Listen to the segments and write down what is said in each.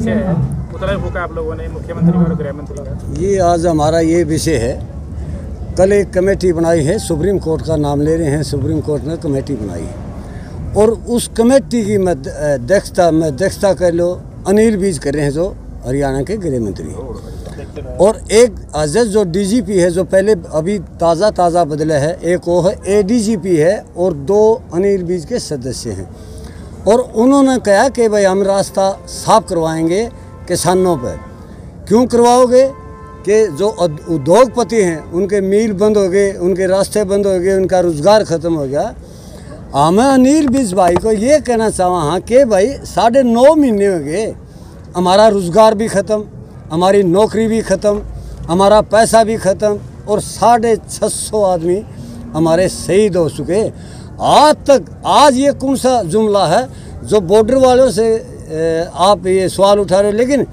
विषय है, पुतला फूंका आप लोगों ने मुख्यमंत्री और गृह मंत्री का। ये आज हमारा ये विषय है। कल एक कमेटी बनाई है, सुप्रीम कोर्ट का नाम ले रहे हैं, सुप्रीम कोर्ट ने कमेटी बनाई है और उस कमेटी की अध्यक्षता कर लो अनिल विज कर रहे हैं जो हरियाणा के गृह मंत्री हैं। और एक जज जो डीजीपी है जो पहले अभी ताज़ा बदला है, एक वो है एडीजीपी है और 2 अनिल विज के सदस्य हैं। और उन्होंने कहा कि भाई हम रास्ता साफ करवाएंगे किसानों पर। क्यों करवाओगे कि जो उद्योगपति हैं उनके मिल बंद हो गए, उनके रास्ते बंद हो गए, उनका रोज़गार ख़त्म हो गया। मैं अनिल विज भाई को ये कहना चाहा हाँ कि भाई 9.5 महीने हो गए, हमारा रोज़गार भी ख़त्म, हमारी नौकरी भी ख़त्म, हमारा पैसा भी ख़त्म और 650 आदमी हमारे शहीद हो चुके। आज ये कौन सा जुमला है जो बॉर्डर वालों से आप ये सवाल उठा रहे हो? लेकिन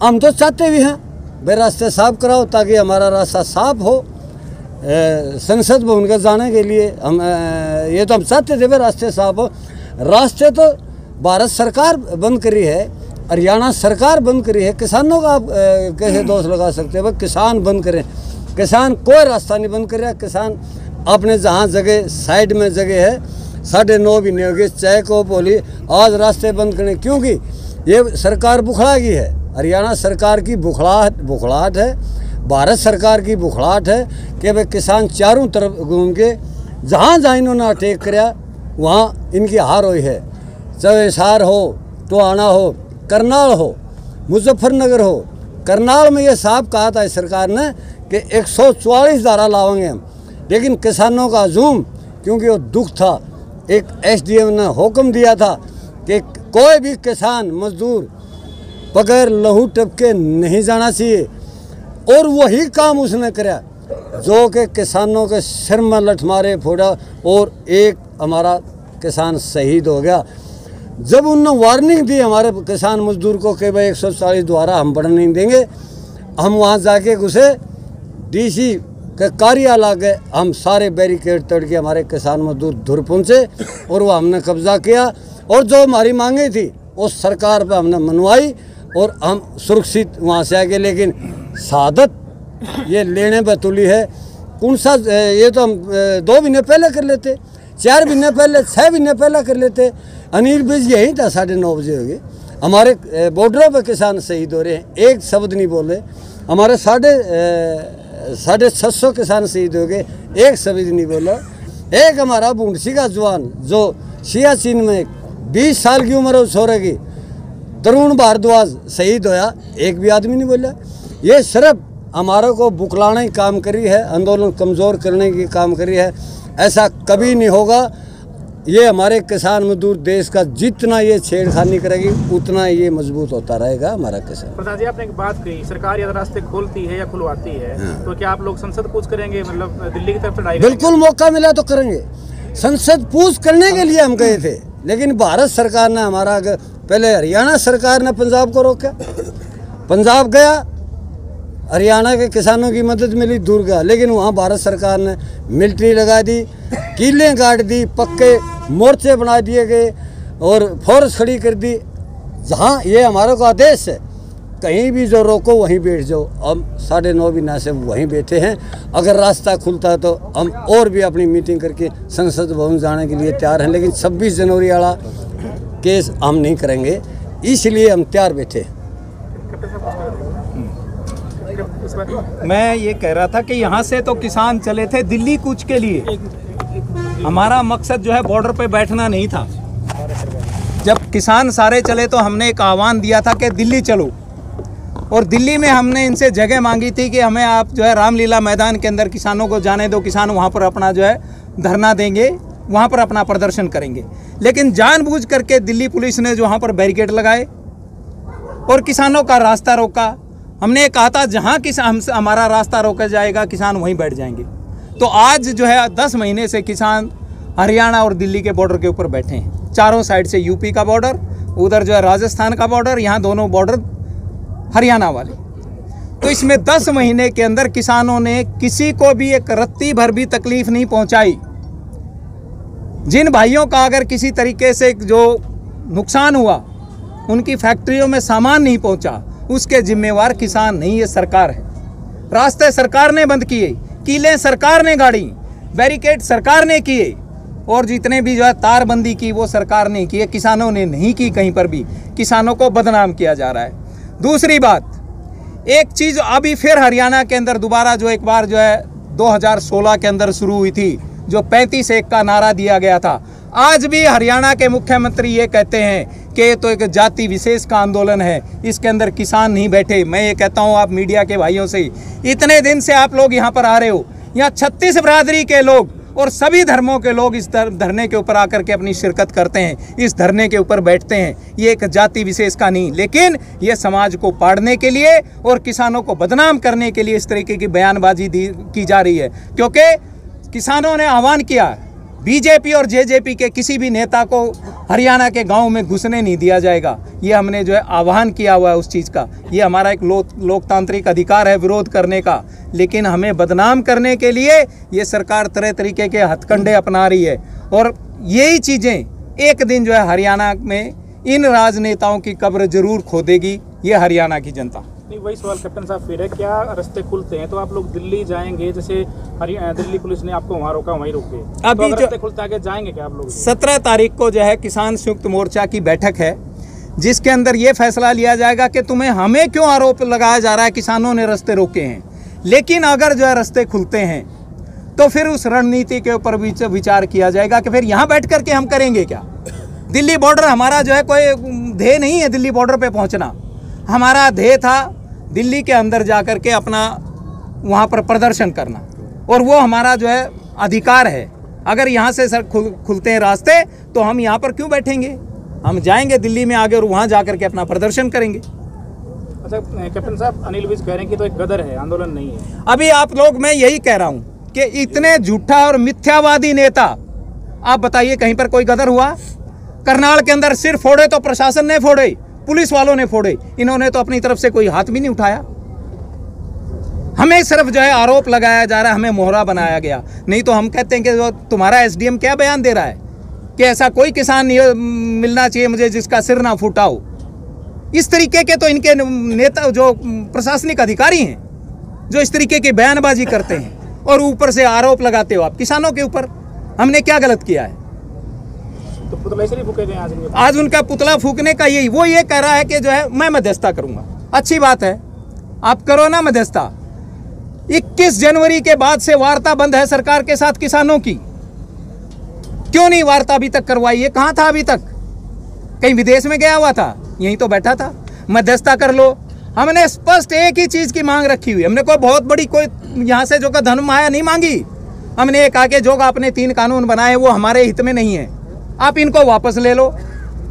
हम तो चाहते भी हैं भाई रास्ते साफ कराओ ताकि हमारा रास्ता साफ हो संसद भवन के जाने के लिए। हम ये तो हम चाहते थे भाई रास्ते साफ हो। रास्ते तो भारत सरकार बंद करी है, हरियाणा सरकार बंद करी है, किसानों का आप कैसे दोष लगा सकते हैं? भाई किसान बंद करें, किसान कोई रास्ता नहीं बंद कर रहा। किसान अपने जहाँ जगह साइड में जगह है 9.5 महीने हो गए चाय को बोली आज रास्ते बंद करें, क्योंकि ये सरकार बुखला गई है। हरियाणा सरकार की बुखलाहट है, भारत सरकार की बुखलाहट है कि भाई किसान चारों तरफ घूम के जहाँ इन्होंने अटैक कराया वहाँ इनकी हार हुई है। चाहे हिसार हो, टोहाना हो, करनाल हो, मुजफ्फरनगर हो। करनाल में ये साफ कहा था सरकार ने कि 144 धारा लाएंगे हम, लेकिन किसानों का हजूम क्योंकि वो दुख था, एक एसडीएम ने हुक्म दिया था कि कोई भी किसान मजदूर बगैर लहू टपके नहीं जाना चाहिए और वही काम उसने कराया जो कि किसानों के सिर में लठ मारे फोड़ा और एक हमारा किसान शहीद हो गया। जब उन्होंने वार्निंग दी हमारे किसान मजदूर को कि भाई 140 द्वारा हम बढ़ने नहीं देंगे, हम वहाँ जाके घुसे डीसी के कार्यालय गए, हम सारे बैरिकेड तोड़ के हमारे किसान मजदूर धुर पहुँचे और वो हमने कब्जा किया और जो हमारी मांगे थी उस सरकार पर हमने मनवाई और हम सुरक्षित वहाँ से आ गए। लेकिन शहादत ये लेने पर तुली है। कौन सा ये तो हम 2 महीने पहले कर लेते, 4 महीने पहले, 6 महीने पहले कर लेते। अनिल विज यही था 9:30 बजे हो गए। हमारे बॉर्डरों पर किसान शहीद हो रहे हैं, एक शब्द नहीं बोले। हमारे 650 किसान शहीद हो गए, एक शब्द नहीं बोला। एक हमारा बूंदसी का जवान जो सियाचिन में 20 साल की उम्र है उस छोरे की, तरुण भारद्वाज शहीद होया, एक भी आदमी नहीं बोला। ये सिर्फ हमारे को बुकलाने की काम करी है, आंदोलन कमज़ोर करने की काम करी है। ऐसा कभी नहीं होगा। ये हमारे किसान मजदूर देश का जितना ये छेड़खानी करेगी उतना ये मजबूत होता रहेगा हमारा किसान। प्रधान जी, आपने एक बात कही, सरकार या रास्ते खोलती है या खुलवाती है, तो क्या आप लोग संसद पूछ करेंगे, मतलब दिल्ली की तरफ से? बिल्कुल, मौका मिला तो करेंगे। संसद पूछ करने के लिए हम गए थे, लेकिन भारत सरकार ने हमारा पहले हरियाणा सरकार ने पंजाब को रोका। पंजाब गया, हरियाणा के किसानों की मदद मिली, दूर गया, लेकिन वहाँ भारत सरकार ने मिलिट्री लगा दी, कीलें काट दी, पक्के मोर्चे बना दिए गए और फोर्स खड़ी कर दी। जहाँ ये हमारे को आदेश है कहीं भी जो रोको वहीं बैठ जाओ। हम 9:30 महीना से वहीं बैठे हैं। अगर रास्ता खुलता है तो हम और भी अपनी मीटिंग करके संसद भवन जाने के लिए तैयार हैं, लेकिन 26 जनवरी वाला केस हम नहीं करेंगे, इसलिए हम तैयार बैठे। मैं ये कह रहा था कि यहाँ से तो किसान चले थे दिल्ली कूच के लिए। हमारा मकसद जो है बॉर्डर पे बैठना नहीं था। जब किसान सारे चले तो हमने एक आह्वान दिया था कि दिल्ली चलो, और दिल्ली में हमने इनसे जगह मांगी थी कि हमें आप जो है रामलीला मैदान के अंदर किसानों को जाने दो, किसान वहाँ पर अपना जो है धरना देंगे, वहाँ पर अपना प्रदर्शन करेंगे। लेकिन जानबूझ करके दिल्ली पुलिस ने जो वहाँ पर बैरिकेड लगाए और किसानों का रास्ता रोका। हमने कहा था जहाँ हमारा रास्ता रोका जाएगा किसान वहीं बैठ जाएंगे। तो आज जो है 10 महीने से किसान हरियाणा और दिल्ली के बॉर्डर के ऊपर बैठे हैं। चारों साइड से यूपी का बॉर्डर, उधर जो है राजस्थान का बॉर्डर, यहाँ दोनों बॉर्डर हरियाणा वाले। तो इसमें 10 महीने के अंदर किसानों ने किसी को भी एक रत्ती भर भी तकलीफ नहीं पहुंचाई। जिन भाइयों का अगर किसी तरीके से जो नुकसान हुआ उनकी फैक्ट्रियों में सामान नहीं पहुंचा, उसके जिम्मेवार किसान नहीं, ये सरकार है। रास्ते सरकार ने बंद किए, कीलें सरकार ने गाड़ी, बैरिकेड सरकार ने किए, और जितने भी जो है तारबंदी की वो सरकार ने की है, किसानों ने नहीं की। कहीं पर भी किसानों को बदनाम किया जा रहा है। दूसरी बात, एक चीज़ अभी फिर हरियाणा के अंदर दोबारा जो एक बार जो है 2016 के अंदर शुरू हुई थी, जो 35-1 का नारा दिया गया था, आज भी हरियाणा के मुख्यमंत्री ये कहते हैं कि ये तो एक जाति विशेष का आंदोलन है, इसके अंदर किसान नहीं बैठे। मैं ये कहता हूँ आप मीडिया के भाइयों से, इतने दिन से आप लोग यहाँ पर आ रहे हो, यहाँ 36 बिरादरी के लोग और सभी धर्मों के लोग इस धरने के ऊपर आकर के अपनी शिरकत करते हैं, इस धरने के ऊपर बैठते हैं। ये एक जाति विशेष का नहीं, लेकिन ये समाज को पाड़ने के लिए और किसानों को बदनाम करने के लिए इस तरीके की बयानबाजी की जा रही है। क्योंकि किसानों ने आह्वान किया, बीजेपी और जेजेपी के किसी भी नेता को हरियाणा के गांव में घुसने नहीं दिया जाएगा। ये हमने जो है आह्वान किया हुआ है उस चीज़ का। ये हमारा एक लोकतांत्रिक अधिकार है विरोध करने का, लेकिन हमें बदनाम करने के लिए ये सरकार तरह तरीके के हथकंडे अपना रही है। और यही चीज़ें एक दिन जो है हरियाणा में इन राजनेताओं की कब्र जरूर खोदेगी, ये हरियाणा की जनता। नहीं, वही सवाल कैप्टन साहब फिर है, क्या रास्ते खुलते हैं तो आप लोग दिल्ली जाएंगे? जैसे दिल्ली पुलिस ने आपको वहाँ रोका, वहीं रोके, अभी तो जो रास्ते खुलते आगे जाएंगे क्या आप लोग? 17 तारीख को जो है किसान संयुक्त मोर्चा की बैठक है, जिसके अंदर ये फैसला लिया जाएगा कि हमें क्यों आरोप लगाया जा रहा है किसानों ने रास्ते रोके हैं। लेकिन अगर जो है रास्ते खुलते हैं तो फिर उस रणनीति के ऊपर विचार किया जाएगा कि फिर यहाँ बैठ करके हम करेंगे क्या। दिल्ली बॉर्डर हमारा जो है कोई ध्येय नहीं है दिल्ली बॉर्डर पे पहुँचना। हमारा ध्येय था दिल्ली के अंदर जा कर के अपना वहाँ पर प्रदर्शन करना, और वो हमारा जो है अधिकार है। अगर यहाँ से सर खुलते हैं रास्ते तो हम यहाँ पर क्यों बैठेंगे, हम जाएंगे दिल्ली में आगे और वहाँ जा कर के अपना प्रदर्शन करेंगे। अच्छा कैप्टन साहब, अनिल विज कह रहे हैं कि तो एक गदर है, आंदोलन नहीं है। अभी आप लोग, मैं यही कह रहा हूँ कि इतने झूठा और मिथ्यावादी नेता, आप बताइए कहीं पर कोई गदर हुआ? करनाल के अंदर सिर फोड़े तो प्रशासन ने फोड़े, पुलिस वालों ने फोड़े, इन्होंने तो अपनी तरफ से कोई हाथ भी नहीं उठाया। हमें सिर्फ जो है आरोप लगाया जा रहा है, हमें मोहरा बनाया गया। नहीं तो हम कहते हैं कि जो तुम्हारा एसडीएम क्या बयान दे रहा है कि ऐसा कोई किसान नहीं मिलना चाहिए मुझे जिसका सिर ना फूटा हो। इस तरीके के तो इनके नेता जो प्रशासनिक अधिकारी हैं जो इस तरीके की बयानबाजी करते हैं, और ऊपर से आरोप लगाते हो आप किसानों के ऊपर। हमने क्या गलत किया है? तो पुतला इसलिए फूके गए आज उनका पुतला फूकने का यही, वो ये कह रहा है कि जो है मैं मध्यस्थता करूंगा। अच्छी बात है, आप करो ना मध्यस्थता। 21 जनवरी के बाद से वार्ता बंद है सरकार के साथ किसानों की। क्यों नहीं वार्ता अभी तक करवाई है? कहाँ था अभी तक? कहीं विदेश में गया हुआ था? यहीं तो बैठा था। मध्यस्थता कर लो। हमने स्पष्ट एक ही चीज की मांग रखी हुई, हमने कोई बहुत बड़ी कोई यहाँ से जो का धन माया नहीं मांगी। हमने ये कहा कि जो आपने 3 कानून बनाए वो हमारे हित में नहीं है, आप इनको वापस ले लो।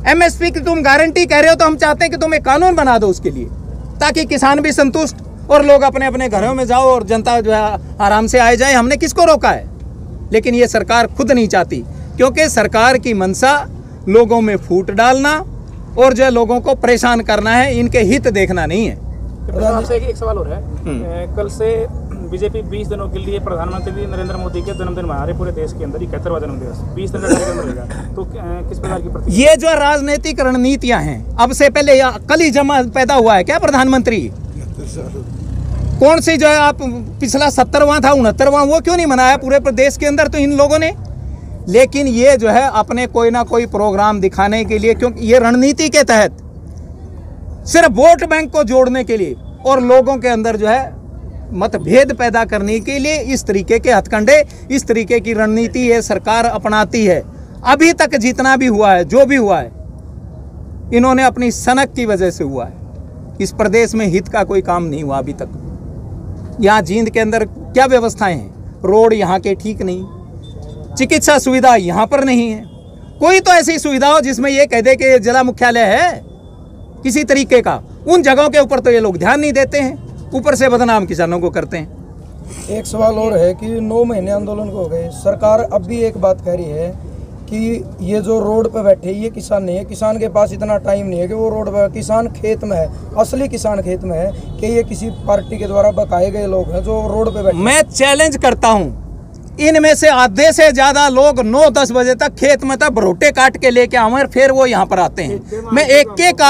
एमएसपी की तुम गारंटी कह रहे हो तो हम चाहते हैं कि तुम एक कानून बना दो उसके लिए, ताकि किसान भी संतुष्ट और लोग अपने अपने घरों में जाओ और जनता जो है आराम से आए जाए। हमने किसको रोका है? लेकिन ये सरकार खुद नहीं चाहती, क्योंकि सरकार की मंशा लोगों में फूट डालना और जो है लोगों को परेशान करना है, इनके हित देखना नहीं है। आपसे एक सवाल हो रहा है, कल से बीजेपी 20 दिनों के लिए प्रधानमंत्री नरेंद्र मोदी के जन्मदिन मना रहे पूरे देश के अंदर, 71वां जन्मदिवस 20 दिन का कार्यक्रम रहेगा, तो किस प्रकार की प्रतिक्रिया? ये जो राजनीतिक रणनीतियां हैं, अब से पहले कल ही जमा पैदा हुआ है क्या प्रधानमंत्री? कौन सी जो है आप पिछला 70वां था, 69वां, वो क्यों नहीं मनाया पूरे प्रदेश के अंदर तो इन लोगों ने? लेकिन ये जो है अपने कोई ना कोई प्रोग्राम दिखाने के लिए, क्योंकि ये रणनीति के तहत सिर्फ वोट बैंक को जोड़ने के लिए और लोगों के अंदर जो है मतभेद पैदा करने के लिए इस तरीके के हथकंडे, इस तरीके की रणनीति ये सरकार अपनाती है। अभी तक जितना भी हुआ है, जो भी हुआ है, इन्होंने अपनी सनक की वजह से हुआ है। इस प्रदेश में हित का कोई काम नहीं हुआ अभी तक। यहाँ जींद के अंदर क्या व्यवस्थाएं हैं? रोड यहाँ के ठीक नहीं, चिकित्सा सुविधा यहाँ पर नहीं है। कोई तो ऐसी सुविधा हो जिसमें ये कह दे कि जिला मुख्यालय है किसी तरीके का, उन जगहों के ऊपर तो ये लोग ध्यान नहीं देते हैं, ऊपर से बदनाम किसानों को करते हैं। एक सवाल और है कि 9 महीने आंदोलन को हो गए, सरकार अब भी एक बात कह रही है कि ये जो रोड पे बैठे ये किसान नहीं है, किसान के पास इतना टाइम नहीं है कि वो रोड पर, किसान खेत में है, असली किसान खेत में है, कि ये किसी पार्टी के द्वारा बकाए गए लोग हैं जो रोड पे बैठे। मैं चैलेंज करता हूँ, इनमें से आधे से ज़्यादा लोग 9-10 बजे तक खेत में तक भरोटे काट के लेके आए, फिर वो यहाँ पर आते हैं। मैं एक एक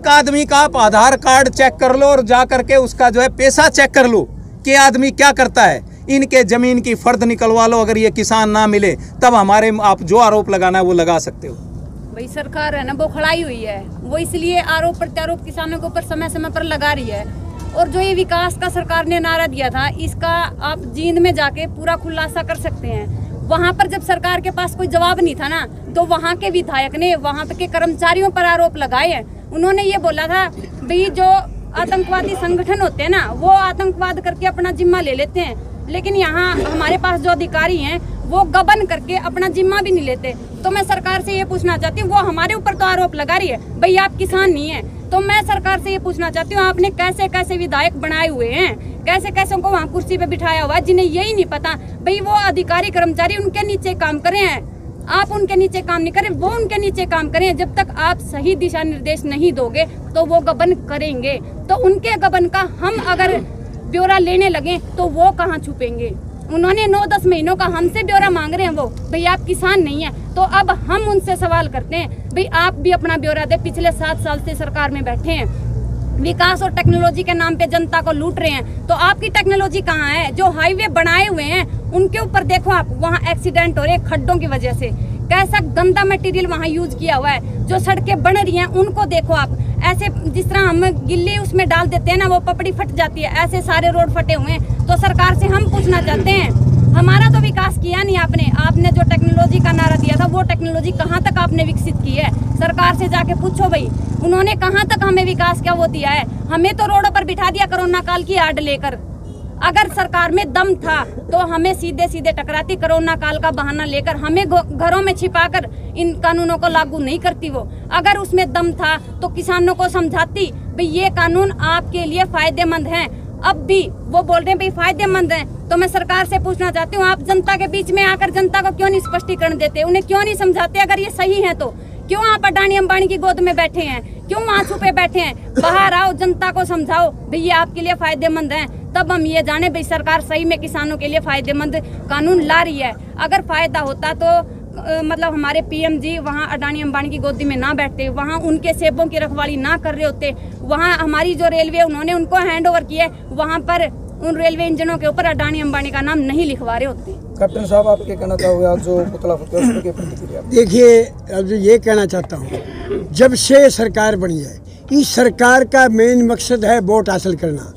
आदमी का आप आधार कार्ड चेक कर लो और जा करके उसका जो है पैसा चेक कर लो कि आदमी क्या करता है। इनके ज़मीन की फर्द निकलवा लो, अगर ये किसान ना मिले तब हमारे आप जो आरोप लगाना है वो लगा सकते हो। भाई सरकार है ना वो खड़ाई हुई है, वो इसलिए आरोप प्रत्यारोप किसानों के ऊपर समय समय पर लगा रही है। और जो ये विकास का सरकार ने नारा दिया था, इसका आप जींद में जाके पूरा खुलासा कर सकते हैं। वहाँ पर जब सरकार के पास कोई जवाब नहीं था ना, तो वहाँ के विधायक ने वहाँ के कर्मचारियों पर आरोप लगाए हैं। उन्होंने ये बोला था भाई जो आतंकवादी संगठन होते हैं ना, वो आतंकवाद करके अपना जिम्मा ले लेते हैं, लेकिन यहाँ हमारे पास जो अधिकारी हैं वो गबन करके अपना जिम्मा भी नहीं लेते। तो मैं सरकार से ये पूछना चाहती हूँ, वो हमारे ऊपर तो आरोप लगा रही है भाई आप किसान नहीं है, तो मैं सरकार से ये पूछना चाहती हूँ आपने कैसे कैसे विधायक बनाए हुए हैं, कैसे कैसे उनको वहाँ कुर्सी पे बिठाया हुआ है जिन्हें यही नहीं पता भाई वो अधिकारी कर्मचारी उनके नीचे काम कर रहे हैं, आप उनके नीचे काम नहीं करें, वो उनके नीचे काम करें। जब तक आप सही दिशा निर्देश नहीं दोगे तो वो गबन करेंगे। तो उनके गबन का हम अगर ब्यौरा लेने लगे तो वो कहाँ छुपेंगे। उन्होंने 9-10 महीनों का हमसे ब्यौरा मांग रहे हैं, वो भाई आप किसान नहीं है। तो अब हम उनसे सवाल करते हैं भाई आप भी अपना ब्यौरा दे। पिछले 7 साल से सरकार में बैठे हैं, विकास और टेक्नोलॉजी के नाम पे जनता को लूट रहे हैं, तो आपकी टेक्नोलॉजी कहाँ है। जो हाईवे बनाए हुए हैं उनके ऊपर देखो आप, वहाँ एक्सीडेंट हो रहे हैं खड्डों की वजह से, कैसा गंदा मटेरियल वहाँ यूज किया हुआ है। जो सड़कें बन रही हैं उनको देखो आप, ऐसे जिस तरह हम गिल्ली उसमें डाल देते हैं ना, वो पपड़ी फट जाती है, ऐसे सारे रोड फटे हुए हैं। तो सरकार से हम पूछना चाहते हैं, हमारा तो विकास किया नहीं आपने जो टेक्नोलॉजी का नारा दिया था वो टेक्नोलॉजी कहाँ तक आपने विकसित की है। सरकार से जाके पूछो भाई उन्होंने कहाँ तक हमें विकास क्या वो दिया है। हमें तो रोडों पर बिठा दिया कोरोना काल की आड़ लेकर। अगर सरकार में दम था तो हमें सीधे सीधे टकराती, कोरोना काल का बहाना लेकर हमें घरों में छिपाकर इन कानूनों को लागू नहीं करती। वो अगर उसमें दम था तो किसानों को समझाती भाई ये कानून आपके लिए फायदेमंद हैं। अब भी वो बोल रहे हैं भाई फायदेमंद हैं, तो मैं सरकार से पूछना चाहती हूँ आप जनता के बीच में आकर जनता को क्यों नहीं स्पष्टीकरण देते, उन्हें क्यों नहीं समझाते। अगर ये सही है तो क्यों आप अडानी अंबानी की गोद में बैठे हैं, क्यों वहाँ छुपे बैठे हैं। बाहर आओ, जनता को समझाओ भाई ये आपके लिए फायदेमंद हैं, तब हम ये जाने भाई सरकार सही में किसानों के लिए फायदेमंद कानून ला रही है। अगर फायदा होता तो मतलब हमारे पीएम जी वहाँ अडानी अंबानी की गोदी में ना बैठते, वहाँ उनके सेबों की रखवाली ना कर रहे होते। वहाँ हमारी जो रेलवे उन्होंने उनको हैंड ओवर किया, वहाँ पर उन रेलवे इंजनों के ऊपर अडानी अंबानी का नाम नहीं लिखवा रहे होते। कैप्टन साहब आप क्या कहना चाहोगे आज जो पुतला फूटा उस पर प्रतिक्रिया? देखिए अब ये कहना चाहता हूँ, जब से सरकार बनी है इस सरकार का मेन मकसद है वोट हासिल करना।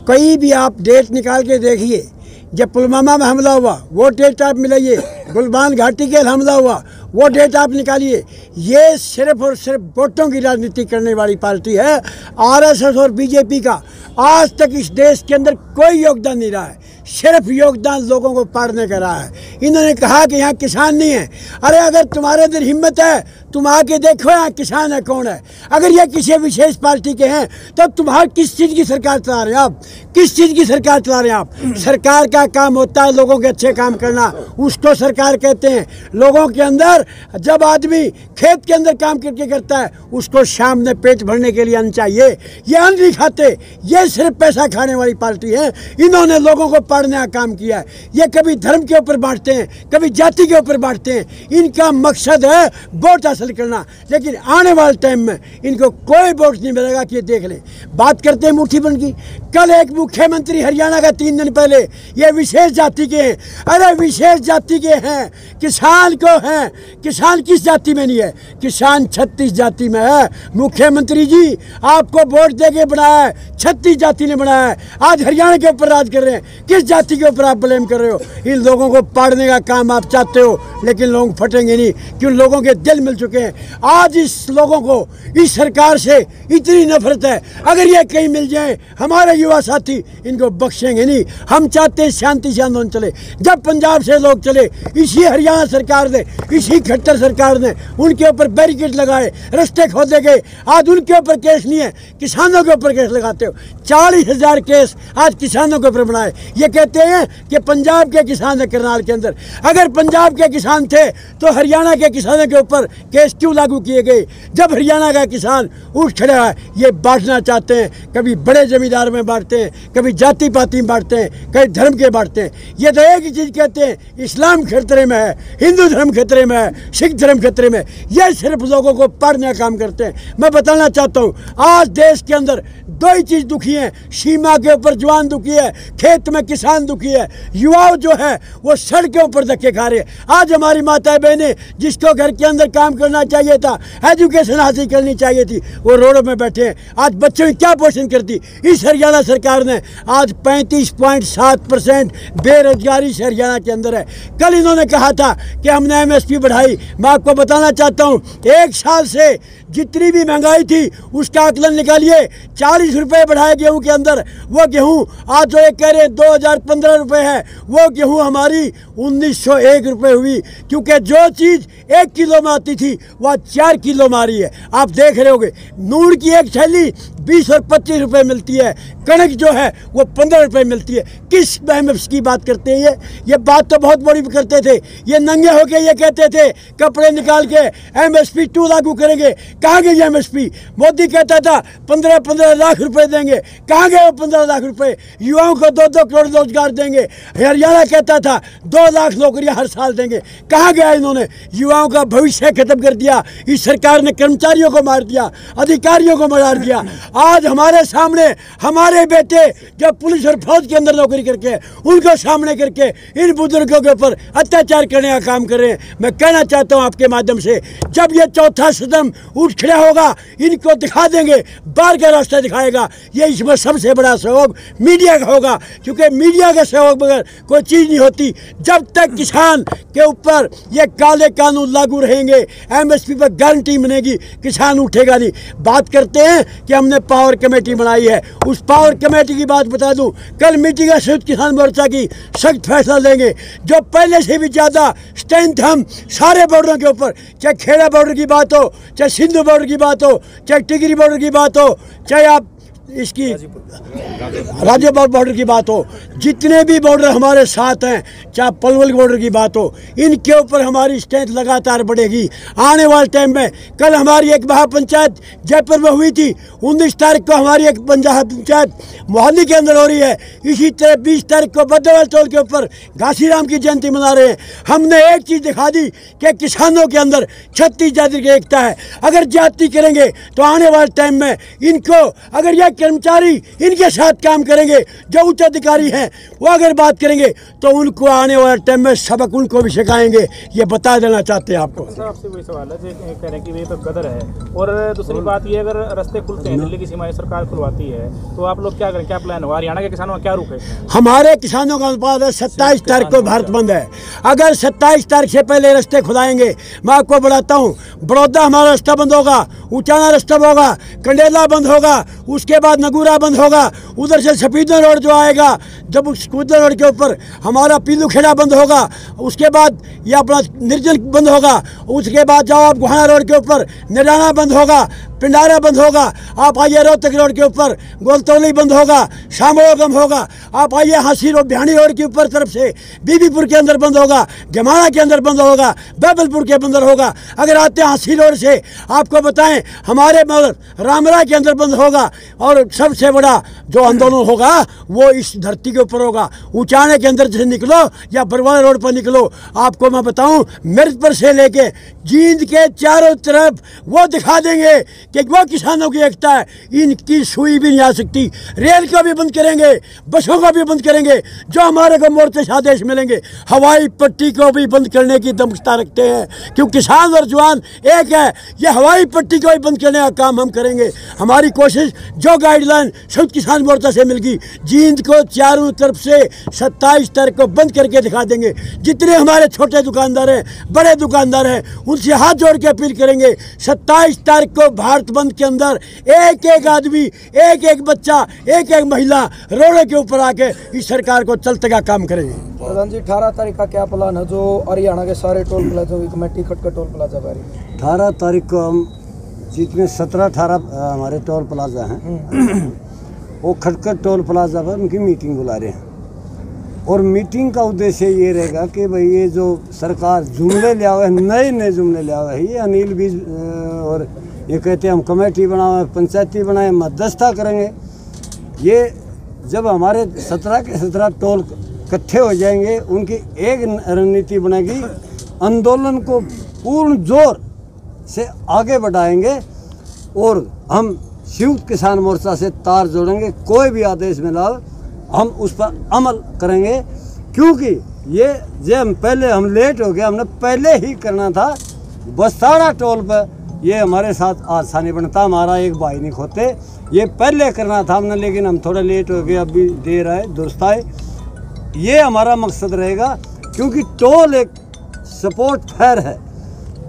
कहीं भी आप डेट निकाल के देखिए, जब पुलवामा में हमला हुआ वो डेट आप मिलाइए, गुलबान घाटी के हमला हुआ वो डेट आप निकालिए। ये सिर्फ और सिर्फ वोटों की राजनीति करने वाली पार्टी है। आरएसएस और बीजेपी का आज तक इस देश के अंदर कोई योगदान नहीं रहा है, सिर्फ योगदान लोगों को पाड़ने का रहा है। इन्होंने कहा कि यहाँ किसान नहीं है। अरे अगर तुम्हारे अंदर हिम्मत है तुम आके देखो यहाँ किसान है कौन है। अगर ये किसी विशेष पार्टी के हैं तो तुम्हारी किस चीज़ की सरकार चला रहे हैं आप, किस चीज़ की सरकार चला रहे हैं आप। सरकार का काम होता है लोगों के अच्छे काम करना, उसको सरकार कहते हैं। लोगों के अंदर जब आदमी खेत के अंदर काम करके करता है उसको शाम में पेट भरने के लिए अन्न चाहिए। ये अन्न नहीं खाते, ये सिर्फ पैसा खाने वाली पार्टी है। इन्होंने लोगों को पाड़ने का काम किया है। ये कभी धर्म के ऊपर बांटते हैं, कभी जाति के ऊपर बांटते हैं। इनका मकसद है वोट हासिल करना, लेकिन आने वाले टाइम में इनको कोई वोट नहीं मिलेगा कि ये देख ले। बात करते हैं मुट्ठीबंद की। कल एक मुख्यमंत्री हरियाणा का 3 दिन पहले ये विशेष जाति के हैं। अरे विशेष जाति के हैं, किसान को हैं। किसान किस जाति में नहीं है? किसान 36 जाति में है। मुख्यमंत्री जी आपको वोट देके बनाया है, 36 जाति ने बनाया है। आज हरियाणा के ऊपर राज कर रहे हैं, किस जाति के ऊपर आप ब्लेम कर रहे हो? इन लोगों को पाड़ने का काम आप चाहते हो, लेकिन लोग फटेंगे नहीं, क्यों लोगों के दिल मिल चुके हैं। आज इस लोगों को इस सरकार से इतनी नफरत है, अगर ये कहीं मिल जाए हमारे युवा साथी इनको बख्शेंगे नहीं। हम चाहते हैं शांति से आंदोलन चले। जब पंजाब से लोग चले, इसी हरियाणा सरकार ने, इसी खट्टर सरकार ने उनके ऊपर बैरिकेड लगाए, रास्ते खोदे गए। आज उनके ऊपर केस नहीं है, किसानों के ऊपर केस लगाते हो। 40,000 केस आज किसानों के ऊपर बनाए। ये कहते हैं कि पंजाब के किसान है करनाल के अंदर। अगर पंजाब के किसान थे तो हरियाणा के किसानों के ऊपर केस क्यों लागू किए गए? जब हरियाणा का किसान उठ खड़ा है, ये बांटना चाहते हैं, कभी बड़े जमींदार में बांटते हैं, कभी जाति पाति में बांटते हैं, कभी धर्म के बांटते हैं। ये तो एक ही चीज़ कहते हैं, इस्लाम खतरे में है, हिंदू धर्म खतरे में है, सिख धर्म खतरे में। ये सिर्फ लोगों को पढ़ने का काम करते हैं। मैं बताना चाहता हूँ, आज देश के अंदर दो ही चीज़ दुखी है, सीमा के ऊपर जवान दुखी है, खेत में किसान दुखी है, युवा जो है वो सड़कों पर धक्के खा रहे हैं। आज हमारी माताएं बहनें जिसको घर के अंदर काम करना चाहिए था, एजुकेशन हासिल करनी चाहिए थी, वो रोडों में बैठे हैं। आज बच्चों की क्या पोषण करती? इस हरियाणा सरकार ने आज 35.7% बेरोजगारी से हरियाणा के अंदर है। कल इन्होंने कहा था कि हमने MSP बढ़ाई। मैं आपको बताना चाहता हूँ, एक साल से जितनी भी महंगाई थी उसका आकलन निकालिए। 40 रुपये बढ़ाए गेहूं के अंदर। वो गेहूं आज जो एक कह रहे 2015 रुपये है, वो गेहूं हमारी 1901 रुपये हुई, क्योंकि जो चीज़ 1 किलो में आती थी वह 4 किलो में आ रही है। आप देख रहे होगे, नूर की एक थैली 20 और 25 रुपये मिलती है, कणक जो है वो 15 रुपये मिलती है। किस MSP की बात करते हैं? ये बात तो बहुत बड़ी करते थे। ये नंगे होके ये कहते थे कपड़े निकाल के MSP 2 लागू करेंगे। कहाँ गई MSP? मोदी कहता था 15-15 लाख रुपए देंगे। कहाँ गए वो 15 लाख रुपए? युवाओं को 2-2 करोड़ रोजगार देंगे। हरियाणा कहता था 2 लाख नौकरियां हर साल देंगे। कहाँ गया इन्होंने? युवाओं का भविष्य खत्म कर दिया। इस सरकार ने कर्मचारियों को मार दिया, अधिकारियों को मार दिया। आज हमारे सामने हमारे बेटे जो पुलिस और फौज के अंदर नौकरी करके उनको सामने करके इन बुजुर्गों के ऊपर अत्याचार करने का काम कर रहे हैं। मैं कहना चाहता हूं आपके माध्यम से, जब ये चौथा सदन उठ खड़ा होगा, इनको दिखा देंगे, बाहर का रास्ता दिखाएगा। ये इसमें सबसे बड़ा सहयोग मीडिया का होगा, क्योंकि मीडिया का सहयोग बगैर कोई चीज़ नहीं होती। जब तक किसान के ऊपर ये काले कानून लागू रहेंगे, MSP पर गारंटी बनेगी, किसान उठेगा नहीं। बात करते हैं कि हमने पावर कमेटी बनाई है। उस पावर कमेटी की बात बता दूं, कल मीटिंग है संयुक्त किसान मोर्चा की, सख्त फैसला लेंगे। जो पहले से भी ज़्यादा स्ट्रेंथ हम सारे बॉर्डरों के ऊपर, चाहे खेड़ा बॉर्डर की बात हो, चाहे सिंधु बॉर्डर की बात हो, चाहे टिकरी बॉर्डर की बात हो, चाहे आप इसकी राज्यपाल बॉर्डर की बात हो, जितने भी बॉर्डर हमारे साथ हैं, चाहे पलवल बॉर्डर की बात हो, इनके ऊपर हमारी स्ट्रेंथ लगातार बढ़ेगी। आने वाले टाइम में कल हमारी एक महापंचायत जयपुर में हुई थी, 19 तारीख को हमारी एक पंचायत मोहाली के अंदर हो रही है। इसी तरह 20 तारीख को बद्दवाल टोल के ऊपर घासीराम की जयंती मना रहे हैं। हमने एक चीज़ दिखा दी कि किसानों के अंदर 36 जाति की एकता है। अगर जाति करेंगे तो आने वाले टाइम में इनको, अगर यह कर्मचारी इनके साथ काम करेंगे, जो उच्च अधिकारी हैं, वो अगर बात करेंगे तो उनको आने वाले टाइम में सबक उनको भी सिखाएंगे। ये बता देना चाहते हैं आपको। आपसे वही सवाल है जो कह रहे हैं कि ये तो गदर है। और दूसरी बात ये, अगर रास्ते खुलते हैं, दिल्ली की सीमाएं सरकार खुलवाती है, तो आप लोग क्या करें? क्या प्लान हो? हरियाणा के किसानों का क्या रुख है? हमारे किसानों का अनुपात है 27 तारीख को भारत बंद है। अगर 27 तारीख से पहले रास्ते खुलाएंगे, मैं आपको बताता हूँ, बड़ौदा हमारा रास्ता बंद होगा, उचाना रास्ता होगा, कंडेला बंद होगा, उसके बाद नगूरा बंद होगा, उधर से सफीदा रोड जो आएगा, जब उस कुदर रोड के ऊपर हमारा पीलू खेड़ा बंद होगा, उसके बाद ये अपना निर्जल बंद होगा, उसके बाद जाओ आप गुहाना रोड के ऊपर निराना बंद होगा, पिंडारा बंद होगा, आप आइए रोहतक रोड के ऊपर गोलतौली बंद होगा, शामोगम होगा, आप आइए हांसी रोड बिहानी रोड के ऊपर तरफ से बीबीपुर के अंदर बंद होगा, जमाना के अंदर बंद होगा, बैबलपुर के अंदर होगा। अगर आते हैं हांसी रोड से, आपको बताएं हमारे रामरा के अंदर बंद होगा। और सबसे बड़ा जो आंदोलन होगा वो इस धरती के ऊपर होगा। उचाने के अंदर से निकलो या बरवाला रोड पर निकलो, आपको मैं बताऊं, मिर्जपुर से लेके जींद के चारों तरफ वो दिखा देंगे कि वो किसानों की एकता है। इनकी सुई भी नहीं आ सकती। रेल को भी बंद करेंगे, बसों को भी बंद करेंगे, जो हमारे को मोर्चे से आदेश मिलेंगे। हवाई पट्टी को भी बंद करने की दमकता रखते हैं, क्योंकि किसान और जवान एक है। ये हवाई पट्टी को भी बंद करने का काम हम करेंगे। हमारी कोशिश जो गाइडलाइन संयुक्त किसान मोर्चा से मिलगी, जींद को चारों तरफ से 27 तारीख को बंद करके दिखा देंगे। जितने हमारे छोटे दुकानदार हैं, बड़े दुकानदार हैं, उनसे हाथ जोड़ के अपील करेंगे, 27 तारीख को भारत बंद के अंदर एक एक आदमी, एक एक बच्चा, एक एक महिला रोड के ऊपर आके इस सरकार को चलते का काम करेंगे। प्रधान जी, 18 तारीख का क्या प्लान है? जो हरियाणा के सारे टोल प्लाजा की कमेटी खटका टोल प्लाजा पर 18 तारीख को हम जितने 17-18 हमारे टोल प्लाजा हैं वो खटखट टोल प्लाजा पर उनकी मीटिंग बुला रहे हैं। और मीटिंग का उद्देश्य ये रहेगा कि भाई ये जो सरकार जुमले लिया हुआ है, नए नए जुमले लिया हुआ है, ये अनिल भी और ये कहते हैं हम कमेटी बनाए, पंचायती बनाए, मध्यस्थता करेंगे। ये जब हमारे 17 के 17 टोल इकट्ठे हो जाएंगे, उनकी एक रणनीति बनेगी, आंदोलन को पूर्ण जोर से आगे बढ़ाएंगे और हम संयुक्त किसान मोर्चा से तार जोड़ेंगे। कोई भी आदेश मिला हम उस पर अमल करेंगे, क्योंकि ये जो हम लेट हो गए, हमने पहले ही करना था। बस्ताड़ा टोल पर ये हमारे साथ हादसा नहीं बनता, हमारा एक भाई नहीं खोते, ये पहले करना था हमने, लेकिन हम थोड़ा लेट हो गए, अभी देर आए दुरुस्त आए। ये हमारा मकसद रहेगा, क्योंकि टोल एक सपोर्ट फेयर है।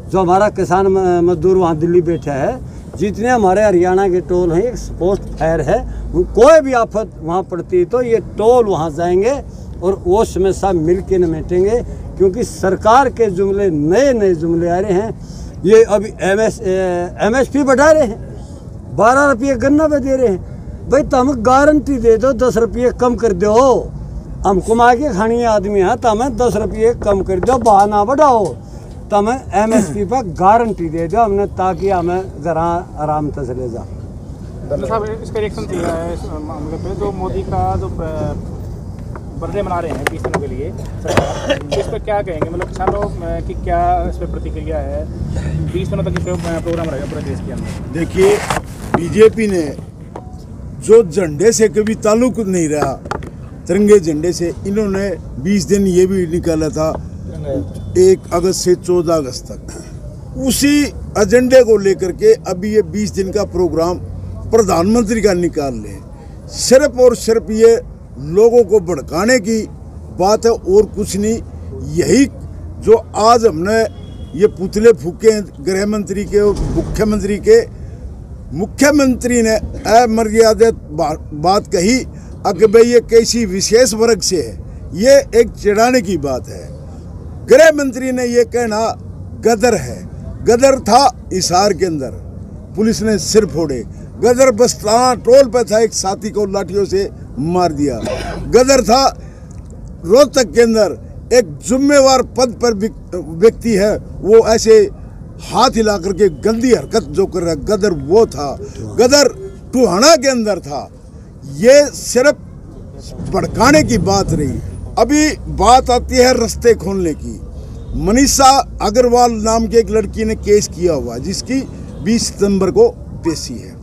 जो हमारा किसान मजदूर वहाँ दिल्ली बैठा है, जितने हमारे हरियाणा के टोल हैं, एक सपोर्ट फेयर है। कोई भी आफत वहाँ पड़ती है तो ये टोल वहाँ जाएंगे और वो समस्या मिल के निमेटेंगे, क्योंकि सरकार के जुमले नए नए जुमले आ रहे हैं। ये अभी MSP बढ़ा रहे हैं, 12 रुपये गन्ना पे दे रहे हैं। भाई तो हमें गारंटी दे दो, 10 रुपये कम कर दो, हम कमा के खानी आदमी हैं, तो हमें 10 रुपये कम कर दो, बहाना बढ़ाओ, तो हमें MSP पर गारंटी दे दो हमने, ताकि हमें ज़रा आराम से चले जा। साहब इसका रिएक्शन दिया है इस मामले पे, जो मोदी का जो बर्थडे मना रहे हैं 20 दिनों के लिए सरकार, इस पर क्या कहेंगे? मतलब किसानों की क्या इस पर प्रतिक्रिया है? 20 दिनों तक प्रोग्राम रहेगा पूरे देश के अंदर। देखिए, बीजेपी ने जो झंडे से कभी ताल्लुक नहीं रहा, तिरंगे झंडे से, इन्होंने 20 दिन ये भी निकाला था 1 अगस्त से 14 अगस्त तक। उसी एजेंडे को लेकर के अभी ये 20 दिन का प्रोग्राम प्रधानमंत्री का निकाल ले। सिर्फ और सिर्फ ये लोगों को भड़काने की बात है और कुछ नहीं। यही जो आज हमने ये पुतले फूके हैं गृह मंत्री के और मुख्यमंत्री के, मुख्यमंत्री ने अमर्यादित बात कही कि भाई ये कैसी विशेष वर्ग से है, ये एक चिढ़ाने की बात है। गृह मंत्री ने ये कहना गदर है। गदर था हिसार के अंदर, पुलिस ने सिर फोड़े। गदर बस्ताना टोल पे था, एक साथी को लाठियों से मार दिया। गदर था रोहतक के अंदर, एक जिम्मेवार पद पर व्यक्ति है, वो ऐसे हाथ हिला करके गंदी हरकत जो कर रहा है, गदर वो था। गदर टोहाना के अंदर था। ये सिर्फ भड़काने की बात रही। अभी बात आती है रास्ते खोलने की। मनीषा अग्रवाल नाम की एक लड़की ने केस किया हुआ, जिसकी 20 सितंबर को पेशी है।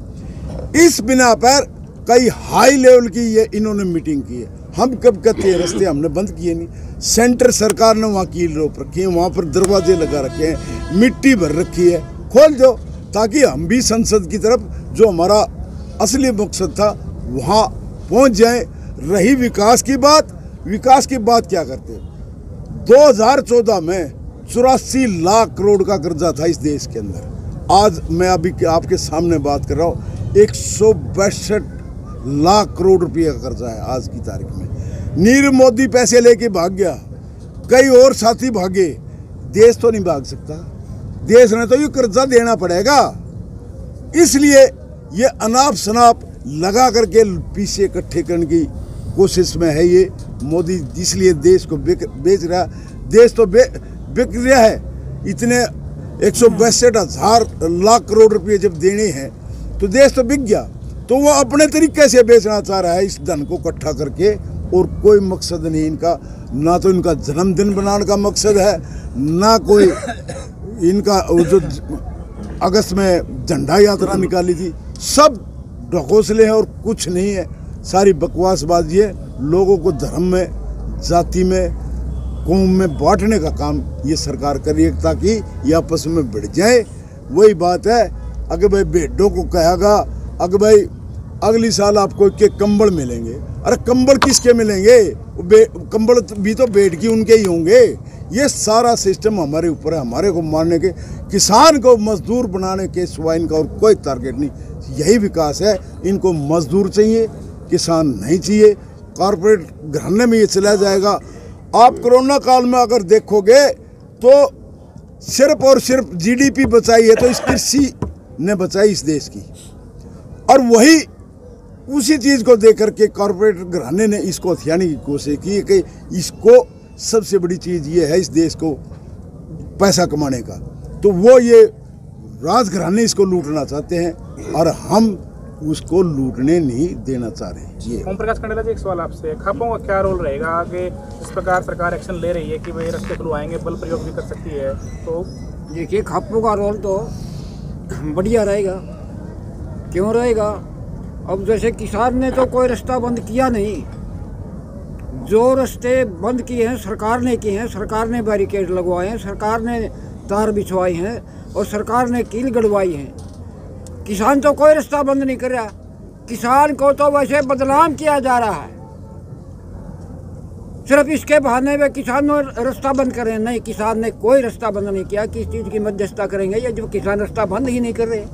इस बिना पर कई हाई लेवल की ये इन्होंने मीटिंग की है। हम कब कहते हैं रास्ते हमने बंद किए नहीं। सेंटर सरकार ने वहाँ कील रोक रखी है, वहाँ पर दरवाजे लगा रखे हैं, मिट्टी भर रखी है, खोल दो, ताकि हम भी संसद की तरफ जो हमारा असली मकसद था वहाँ पहुँच जाए। रही विकास की बात क्या करते? 2014 में 84 लाख करोड़ का कर्जा था इस देश के अंदर। आज मैं अभी आपके सामने बात कर रहा हूँ, 162 लाख करोड़ रुपये का कर्जा है आज की तारीख में। नीरव मोदी पैसे लेके भाग गया, कई और साथी भागे, देश तो नहीं भाग सकता। देश ने तो ये कर्जा देना पड़ेगा। इसलिए ये अनाप शनाप लगा करके पीछे इकट्ठे करने की कोशिश में है ये मोदी, इसलिए देश को बेच रहा। देश तो बिक रहा है। इतने 162 लाख करोड़ रुपये जब देने हैं तो देश तो बिक गया। तो वो अपने तरीके से बेचना चाह रहा है इस धन को इकट्ठा करके, और कोई मकसद नहीं इनका। ना तो इनका जन्मदिन बनाने का मकसद है, ना कोई इनका जो अगस्त में झंडा यात्रा निकाली थी, सब ढकोसले हैं और कुछ नहीं है। सारी बकवासबाजी है। लोगों को धर्म में, जाति में, कौम में बांटने का काम ये सरकार कर रही है, ताकि ये आपस में बढ़ जाए। वही बात है, अगर भाई बेटों को कहेगा अगर भाई अगली साल आपको के कंबल मिलेंगे। अरे कंबल किसके मिलेंगे? कंबल भी तो बेट की उनके ही होंगे। ये सारा सिस्टम हमारे ऊपर है, हमारे को मारने के, किसान को मजदूर बनाने के सिवा इनका और कोई टारगेट नहीं। यही विकास है। इनको मजदूर चाहिए, किसान नहीं चाहिए। कॉरपोरेट घराने में ये चला जाएगा। आप कोरोना काल में अगर देखोगे तो सिर्फ और सिर्फ GDP बचाई है तो इस कृषि ने बचाई इस देश की, और वही उसी चीज को देख करके कॉरपोरेट घराने ने इसको हथियाने की कोशिश की है कि इसको सबसे बड़ी चीज ये है इस देश को पैसा कमाने का, तो वो ये राजघराने इसको लूटना चाहते हैं और हम उसको लूटने नहीं देना चाह रहे हैं। ओम प्रकाश कंडेला जी, एक सवाल आपसे, खापों का क्या रोल रहेगा आगे? जिस प्रकार सरकार एक्शन ले रही है कि भाई रास्ते खुलवाएंगे, बल प्रयोग भी कर सकती है, तो देखिए खापों का रोल तो बढ़िया रहेगा। क्यों रहेगा? अब जैसे किसान ने तो कोई रास्ता बंद किया नहीं, जो रास्ते बंद किए हैं सरकार ने किए हैं, सरकार ने बैरिकेड लगवाए हैं, सरकार ने तार बिछवाए हैं और सरकार ने कील गड़वाई है। किसान तो कोई रास्ता बंद नहीं कर रहा, किसान को तो वैसे बदनाम किया जा रहा है। सिर्फ इसके बहाने में किसान रास्ता बंद करें, नहीं, किसान ने कोई रास्ता बंद नहीं किया। किस चीज़ की मध्यस्थता करेंगे ये जो किसान रास्ता बंद ही नहीं कर रहे।